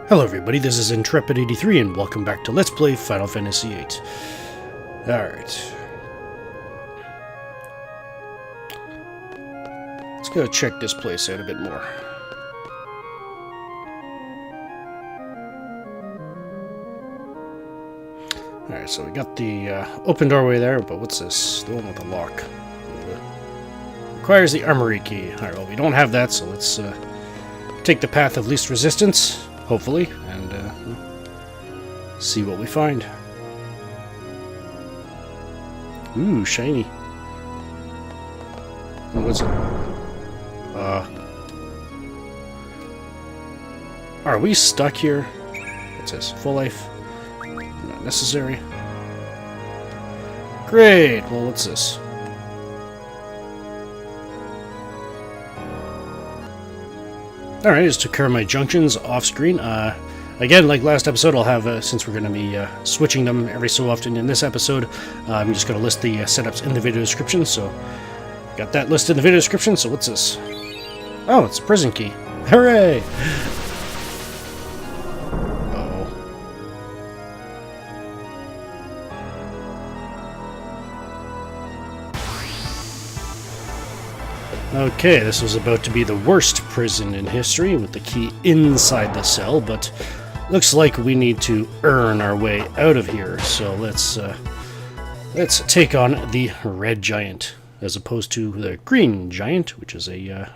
Hello everybody, this is Intrepid83 and welcome back to Let's Play Final Fantasy VIII. Alright. Let's go check this place out a bit more. Alright, so we got the open doorway there, but what's this? The one with the lock. Requires the armory key. Alright, well we don't have that, so let's take the path of least resistance. Hopefully, and see what we find. Ooh, shiny. What's it? Are we stuck here? What's this? Full life? Not necessary. Great! Well, what's this? Alright, just took care of my junctions off-screen. Again, like last episode, I'll have, since we're going to be switching them every so often in this episode, I'm just going to list the setups in the video description, so got that listed in the video description, so what's this? Oh, it's a prison key. Hooray! Okay, this was about to be the worst prison in history, with the key inside the cell, but looks like we need to earn our way out of here, so let's take on the red giant, as opposed to the green giant, which is I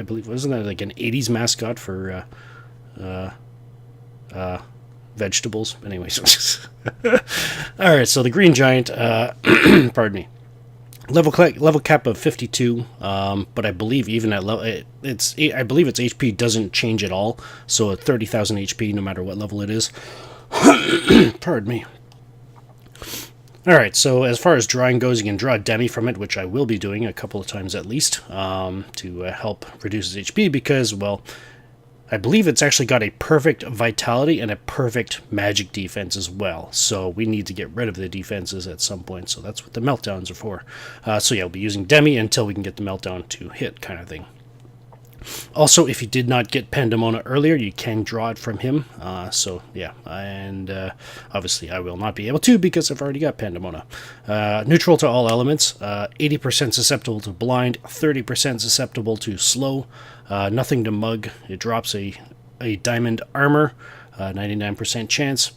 believe, wasn't that like an 80s mascot for, vegetables? Anyways. Alright, so the green giant, pardon me. Level cap of 52, but I believe even at level, I believe its HP doesn't change at all, so at 30,000 HP no matter what level it is. Pardon me. Alright, so as far as drawing goes, you can draw a demi from it, which I will be doing a couple of times at least, to help reduce its HP, because, well, I believe it's actually got a perfect vitality and a perfect magic defense as well. So we need to get rid of the defenses at some point. So that's what the meltdowns are for. So yeah, we'll be using Demi until we can get the meltdown to hit, kind of thing. Also, if you did not get Pandemona earlier, you can draw it from him. So yeah, and obviously I will not be able to because I've already got Pandemona. Neutral to all elements, 80% susceptible to blind, 30% susceptible to slow, nothing to mug. It drops a diamond armor, 99% chance.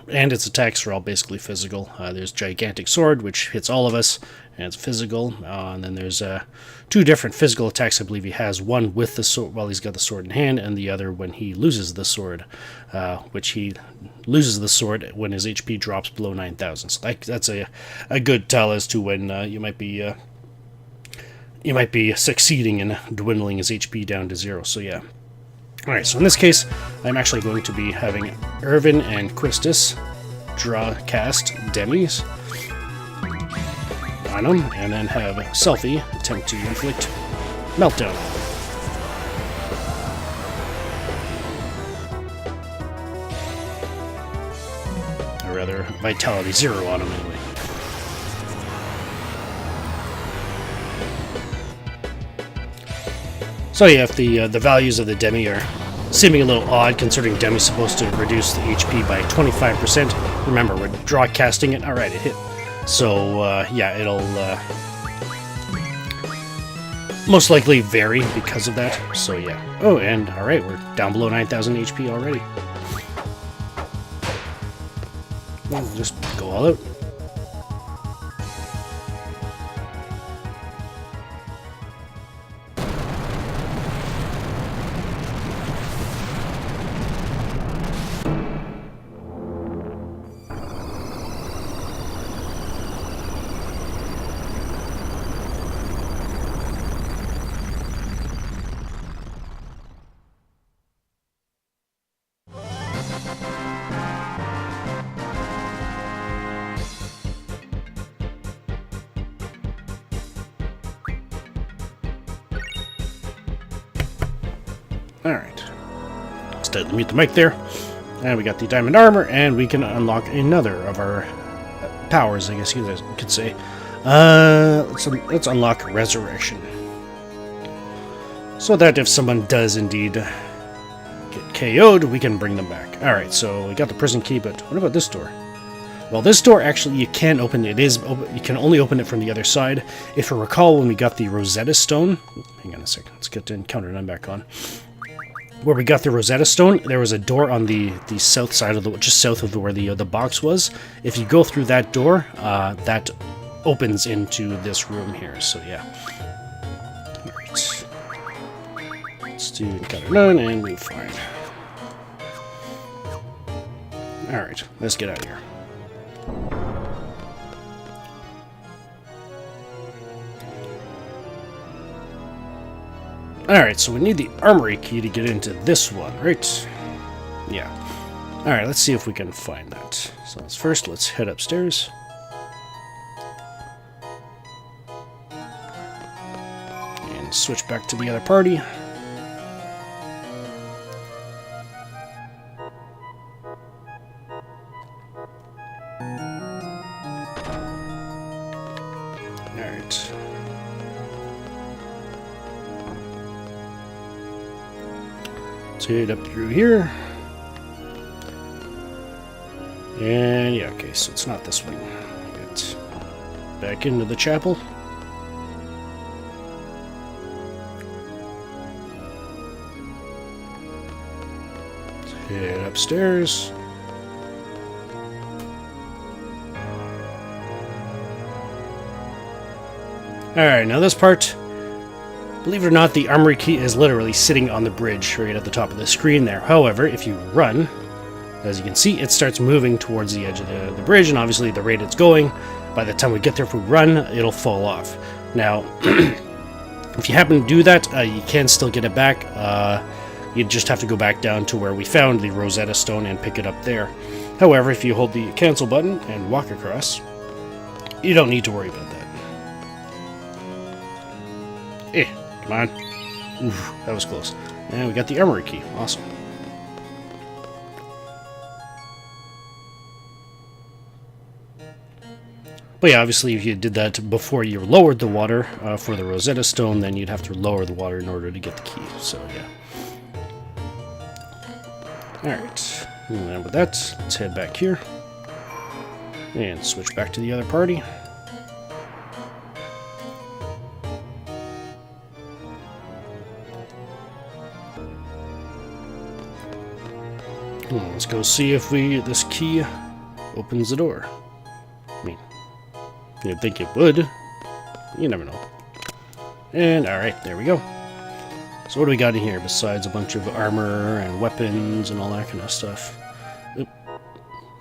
And its attacks are all basically physical. There's Gigantic Sword, which hits all of us, and it's physical. And then there's two different physical attacks I believe he has. One with the sword while he's got the sword in hand, and the other when he loses the sword, which he loses the sword when his HP drops below 9,000. So that's a good tell as to when you might be succeeding in dwindling his HP down to 0. So yeah. Alright, so in this case, I'm actually going to be having Irvine and Quistis cast Demis on them, and then have Selphie attempt to inflict Meltdown. Or rather, Vitality 0 on him anyway. So yeah, if the values of the Demi are seeming a little odd, considering Demi's supposed to reduce the HP by 25%, remember, we're draw casting it. Alright, it hit. So, yeah, it'll most likely vary because of that. So yeah. Oh, and alright, we're down below 9,000 HP already. We'll just go all out. Alright. Let's mute the mic there. And we got the diamond armor, and we can unlock another of our powers, I guess you could say. Let's unlock Resurrection. So that if someone does indeed get KO'd, we can bring them back. Alright, so we got the prison key, but what about this door? Well, this door, actually, you can open it. You can only open it from the other side. If you recall, when we got the Rosetta Stone... Hang on a second. Let's get the encounter none back on. Where we got the Rosetta Stone, there was a door on the south side of the... just south of where the box was. If you go through that door, that opens into this room here. So, yeah. Alright. Let's do encounter none, and we're fine. Alright, let's get out of here. Alright, so we need the armory key to get into this one, right? Yeah. Alright, let's see if we can find that. So let's head upstairs. And switch back to the other party. Alright. Let's head up through here. And yeah, okay, so it's not this one. Get back into the chapel. Let's head upstairs. Alright, now this part, believe it or not, the armory key is literally sitting on the bridge right at the top of the screen there. However, if you run, as you can see, it starts moving towards the edge of the bridge, and obviously the rate it's going, by the time we get there, if we run, it'll fall off. Now, if you happen to do that, you can still get it back. You just have to go back down to where we found the Rosetta Stone and pick it up there. However, if you hold the cancel button and walk across, you don't need to worry about that. Come on. Oof, that was close. And we got the armory key. Awesome. But yeah, obviously if you did that before you lowered the water for the Rosetta Stone, then you'd have to lower the water in order to get the key. So yeah. Alright. And with that, let's head back here. And switch back to the other party. Let's go see if this key opens the door. I mean, you'd think it would. You never know. And alright, there we go. So what do we got in here besides a bunch of armor and weapons and all that kind of stuff? Oop.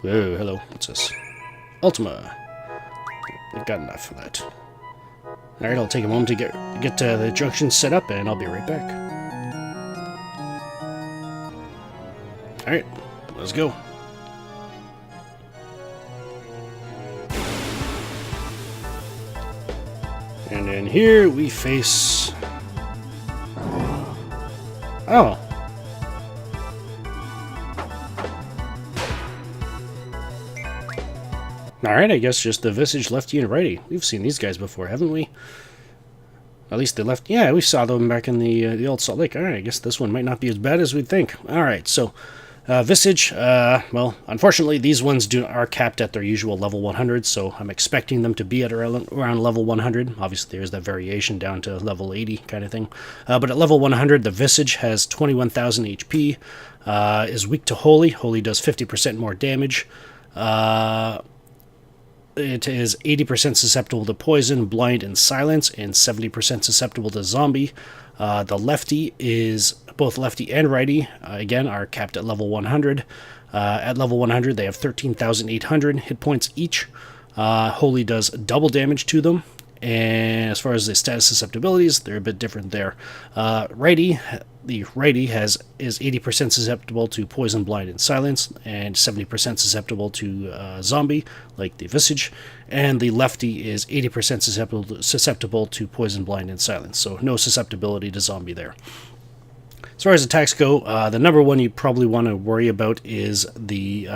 Whoa, hello. What's this? Ultima. I've got enough for that. Alright, I'll take a moment to get the junction set up, and I'll be right back. Alright, let's go. And then here we face... Oh. Alright, I guess just the Visage, Lefty, and Righty. We've seen these guys before, haven't we? At least they left... Yeah, we saw them back in the old Salt Lake. Alright, I guess this one might not be as bad as we'd think. Alright, so... Visage, well, unfortunately, these ones are capped at their usual level 100, so I'm expecting them to be at around level 100. Obviously, there's that variation down to level 80 kind of thing. But at level 100, the Visage has 21,000 HP, is weak to Holy. Holy does 50% more damage. It is 80% susceptible to poison, blind, and silence, and 70% susceptible to zombie. The Lefty is... Both Lefty and Righty, again, are capped at level 100. At level 100, they have 13,800 hit points each. Holy does double damage to them. And as far as the status susceptibilities, they're a bit different there. Righty, the Righty is 80% susceptible to poison, blind, and silence, and 70% susceptible to zombie, like the Visage. And the Lefty is 80% susceptible to poison, blind, and silence, so no susceptibility to zombie there. As far as attacks go, the number one you probably want to worry about is the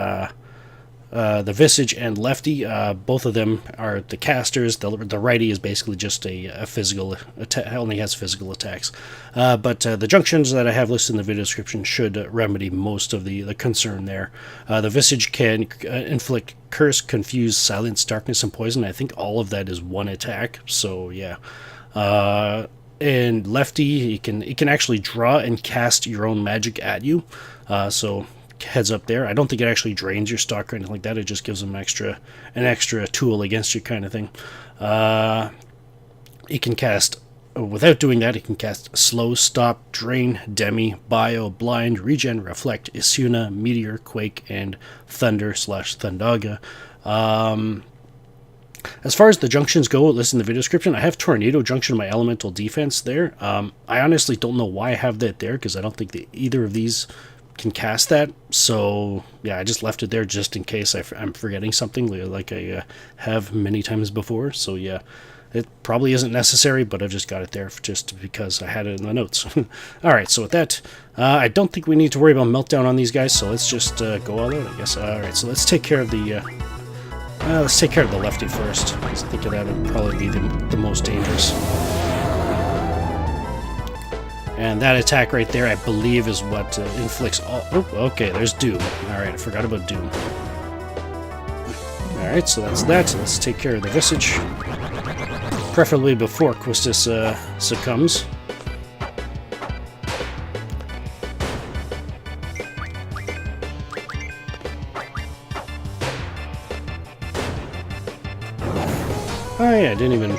the Visage and Lefty, both of them are the casters. The righty is basically just a physical attack, only has physical attacks. But the junctions that I have listed in the video description should remedy most of the concern there. The Visage can inflict Curse, Confuse, Silence, Darkness, and Poison. I think all of that is one attack, so yeah. And Lefty, it can actually draw and cast your own magic at you, so heads up there. I don't think it actually drains your stock or anything like that. It just gives them an extra tool against you kind of thing. It can cast, without doing that, it can cast Slow, Stop, Drain, Demi, Bio, Blind, Regen, Reflect, Esuna, Meteor, Quake, and Thunder/Thundaga. As far as the junctions go, listen to the video description. I have Tornado Junction, my elemental defense there. I honestly don't know why I have that there, because I don't think that either of these can cast that. So yeah, I just left it there just in case I'm forgetting something like I have many times before. So yeah, it probably isn't necessary, but I've just got it there just because I had it in the notes. Alright, so with that, I don't think we need to worry about Meltdown on these guys, so let's just go all out, I guess. Alright, so let's take care of the Lefty first, because I think that would probably be the most dangerous. And that attack right there, I believe, is what inflicts all... Oh, okay, there's Doom. Alright, I forgot about Doom. Alright, so that's that. Let's take care of the Visage. Preferably before Quistis succumbs. Oh yeah, I didn't even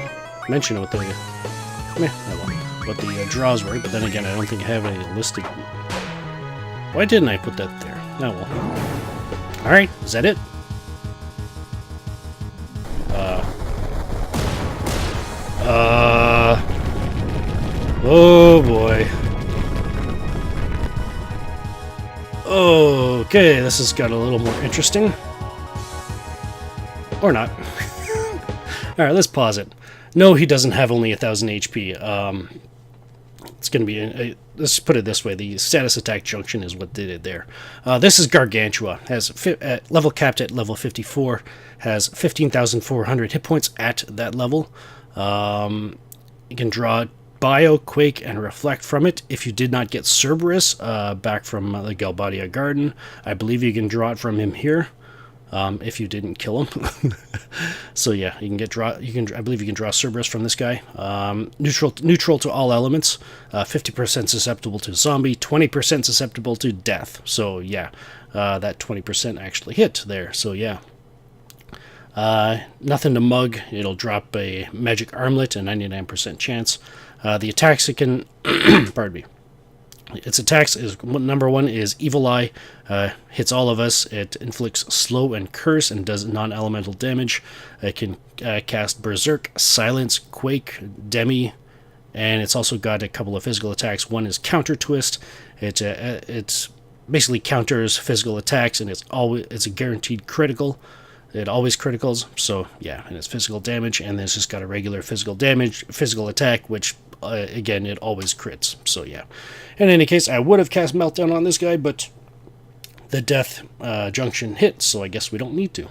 mention what the draws were, but then again, I don't think I have any listed. Why didn't I put that there? Oh well. Alright, is that it? Oh boy. Okay, this has got a little more interesting. Or not. Alright, let's pause it. No, he doesn't have only 1,000 HP. It's going to be... let's put it this way. The status attack junction is what did it there. This is Gargantua. Has level capped at level 54. Has 15,400 hit points at that level. You can draw Bio, Quake, and Reflect from it. If you did not get Cerberus back from the Galbadia Garden, I believe you can draw it from him here. If you didn't kill him. So yeah, you can get I believe you can draw Cerberus from this guy. Neutral to all elements. 50% susceptible to zombie. 20% susceptible to death. So yeah, that 20% actually hit there. So yeah. Nothing to mug. It'll drop a magic armlet, a 99% chance. The attacks it can... pardon me. Its attacks is number one is Evil Eye, hits all of us. It inflicts Slow and Curse and does non-elemental damage. It can cast Berserk, Silence, Quake, Demi, and it's also got a couple of physical attacks. One is Counter Twist. It's basically counters physical attacks, and it's a guaranteed critical. It always criticals. So yeah, and it's physical damage, and it's just got a regular physical attack, which again, it always crits. So yeah. In any case, I would have cast Meltdown on this guy, but the death junction hit, so I guess we don't need to.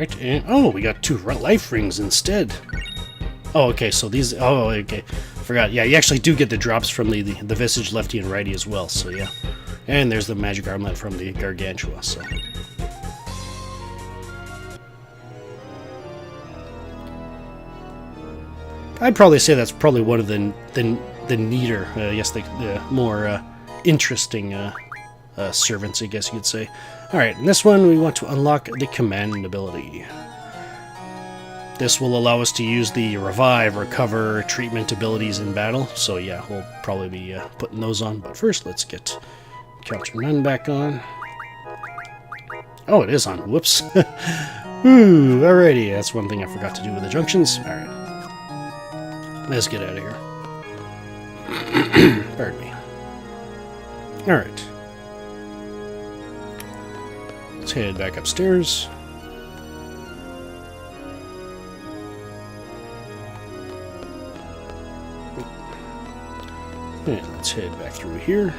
Alright, and oh, we got 2 life rings instead. Oh, okay, so these... Oh, okay. Forgot. Yeah, you actually do get the drops from the Visage, Lefty, and Righty as well, so yeah. And there's the magic armlet from the Gargantua, so... I'd probably say that's probably one of the neater, yes, the more interesting servants, I guess you could say. Alright, in this one we want to unlock the command ability. This will allow us to use the revive, recover, treatment abilities in battle. So yeah, we'll probably be putting those on. But first, let's get Counter None back on. Oh, it is on. Whoops. Ooh, alrighty. That's one thing I forgot to do with the junctions. Alright. Let's get out of here. Pardon me. Alright. Let's head back upstairs. And let's head back through here.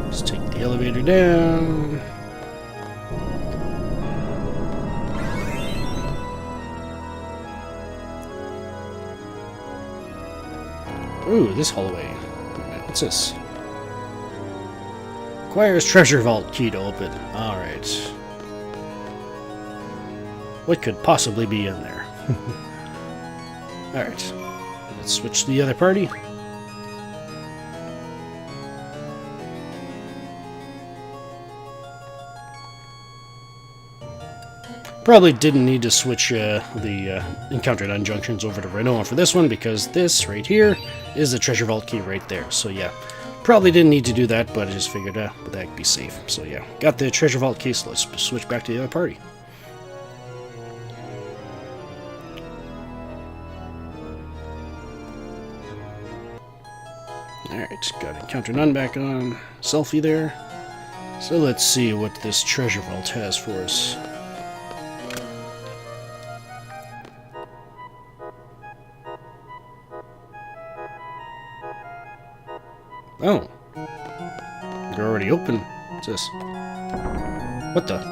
Let's take the elevator down. Ooh, this hallway. What's this? Requires treasure vault key to open. Alright. What could possibly be in there? Alright. Let's switch to the other party. Probably didn't need to switch the encountered unjunctions over to Renoa for this one, because this right here is the treasure vault key right there. So yeah, probably didn't need to do that, but I just figured that'd be safe. So yeah, got the treasure vault key, so let's switch back to the other party. Alright, got encounter none back on. Selphie there. So let's see what this treasure vault has for us. Oh. They're already open. What's this? What the?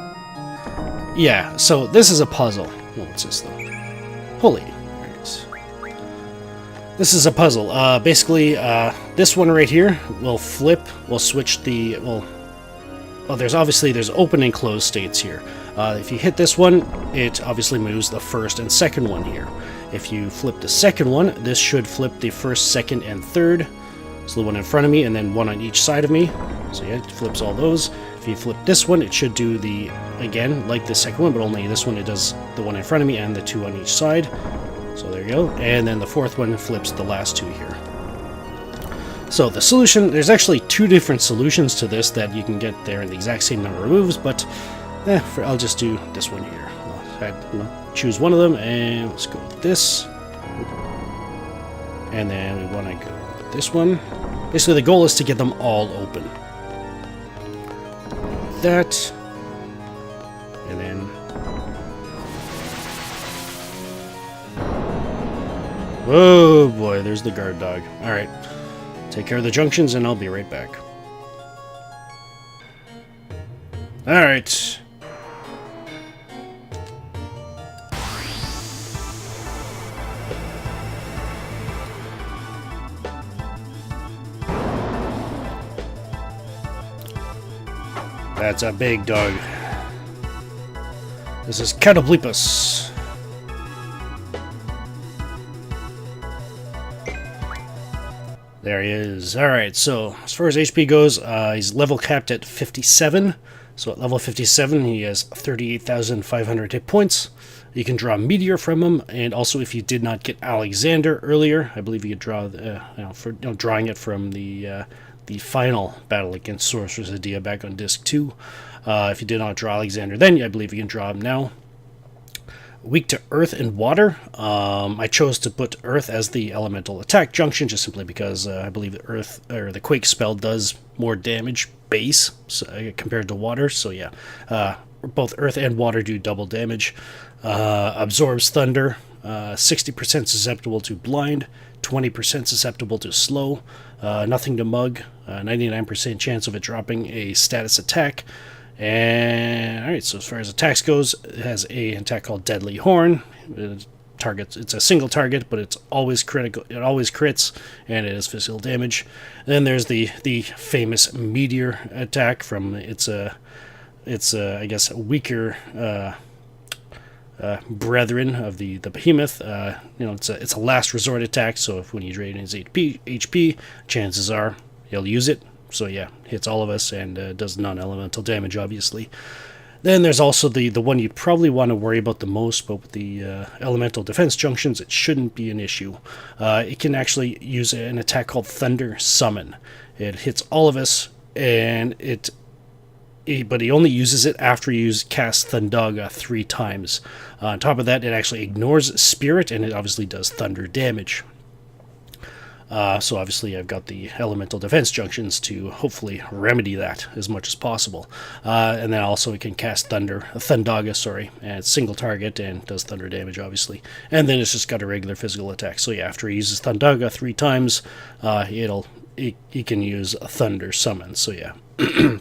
Yeah, so this is a puzzle. Oh, what's this, though? Holy. There it is. This is a puzzle. Basically, this one right here will flip. We'll switch the... Well, there's open and closed states here. If you hit this one, it obviously moves the first and second one here. If you flip the second one, this should flip the first, second, and third. So the one in front of me, and then one on each side of me. So yeah, it flips all those. If you flip this one, it should do the, again, like the second one, but only this one, it does the one in front of me and the two on each side. So there you go. And then the fourth one flips the last two here. So the solution, there's actually two different solutions to this that you can get there in the exact same number of moves, but I'll just do this one here. I'll choose one of them, and let's go with this. And then we want to go with this one. Basically, the goal is to get them all open. That. And then... Oh boy, there's the guard dog. Alright. Take care of the junctions, and I'll be right back. Alright. That's a big dog. This is CATOBLEPAS. There he is. Alright, so as far as HP goes, he's level capped at 57. So at level 57, he has 38,500 hit points. You can draw Meteor from him, and also if you did not get Alexander earlier, I believe you could draw, drawing it from the final battle against Sorceress Adia back on Disc 2. If you did not draw Alexander then, I believe you can draw him now. Weak to Earth and Water. I chose to put Earth as the elemental attack junction, just simply because I believe the Earth, or the Quake spell, does more damage base compared to Water. So yeah, both Earth and Water do double damage. Absorbs Thunder. 60% susceptible to Blind. 20% susceptible to Slow. Nothing to Mug. 99% chance of it dropping a status attack. And alright, so as far as attacks goes, it has an attack called Deadly Horn. It's a single target, but it's always critical. It always crits, and it is physical damage. And then there's the famous Meteor attack from its I guess weaker brethren of the Behemoth. It's a last resort attack. So when you drain his HP, chances are he'll use it So yeah, hits all of us and does non-elemental damage, obviously. Then there's also the one you probably want to worry about the most, but with the elemental defense junctions, it shouldn't be an issue. It can actually use an attack called Thunder Summon. It hits all of us, and but he only uses it after you cast Thundaga 3 times. On top of that, it actually ignores Spirit, and it obviously does thunder damage. So obviously I've got the elemental defense junctions to hopefully remedy that as much as possible. And then also it can cast Thundaga, and it's single target and does thunder damage, obviously. And then it's just got a regular physical attack. So yeah, after he uses Thundaga 3 times, he can use a Thunder Summon. So yeah,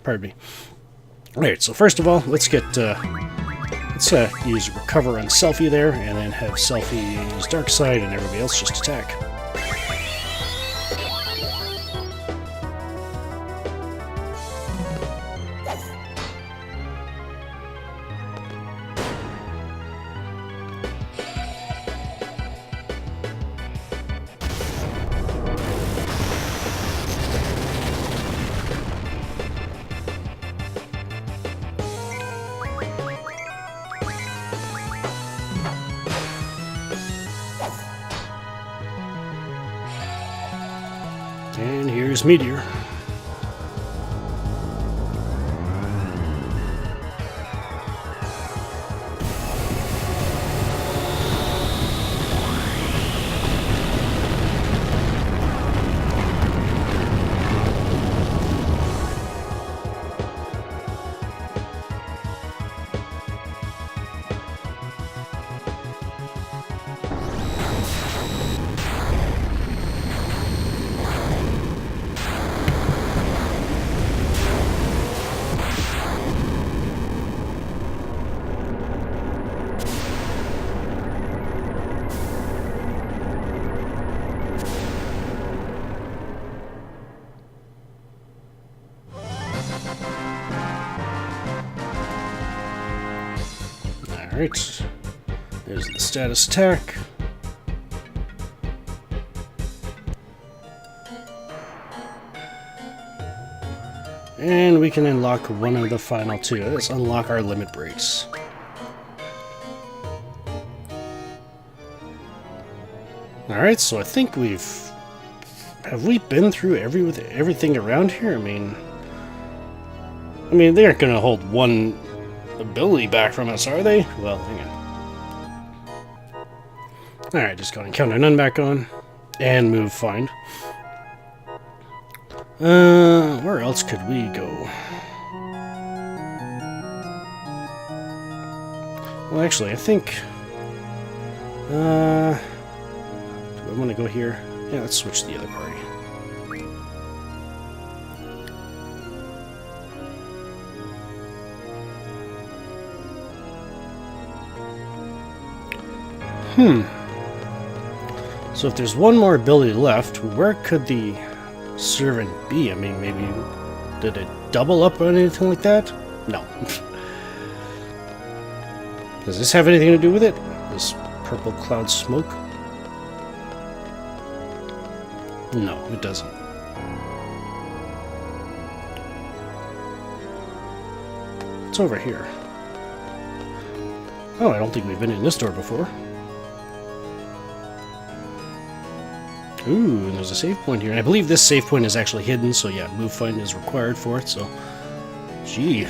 pardon me. Alright, so first of all, let's use Recover on Selphie there, and then have Selphie use Dark Side and everybody else just attack. And here's Meteor. Alright, there's the status attack. And we can unlock one of the final 2. Let's unlock our limit breaks. Alright, so I think have we been through everything around here? I mean, they aren't going to hold one ability back from us, are they? Well, hang on. Alright, just go and Encounter None back on. And move Find. Where else could we go? Well, actually, I think... do I want to go here? Yeah, let's switch to the other party. So if there's one more ability left, where could the servant be? I mean, maybe... did it double up on anything like that? No. Does this have anything to do with it? This purple cloud smoke? No, it doesn't. It's over here. Oh, I don't think we've been in this door before. Ooh, and there's a save point here. And I believe this save point is actually hidden, so yeah, move find is required for it, so... Gee,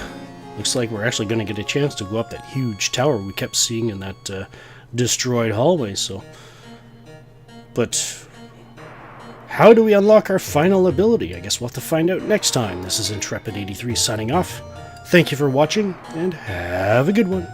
looks like we're actually going to get a chance to go up that huge tower we kept seeing in that destroyed hallway, so... But... how do we unlock our final ability? I guess we'll have to find out next time. This is Intrepid83 signing off. Thank you for watching, and have a good one.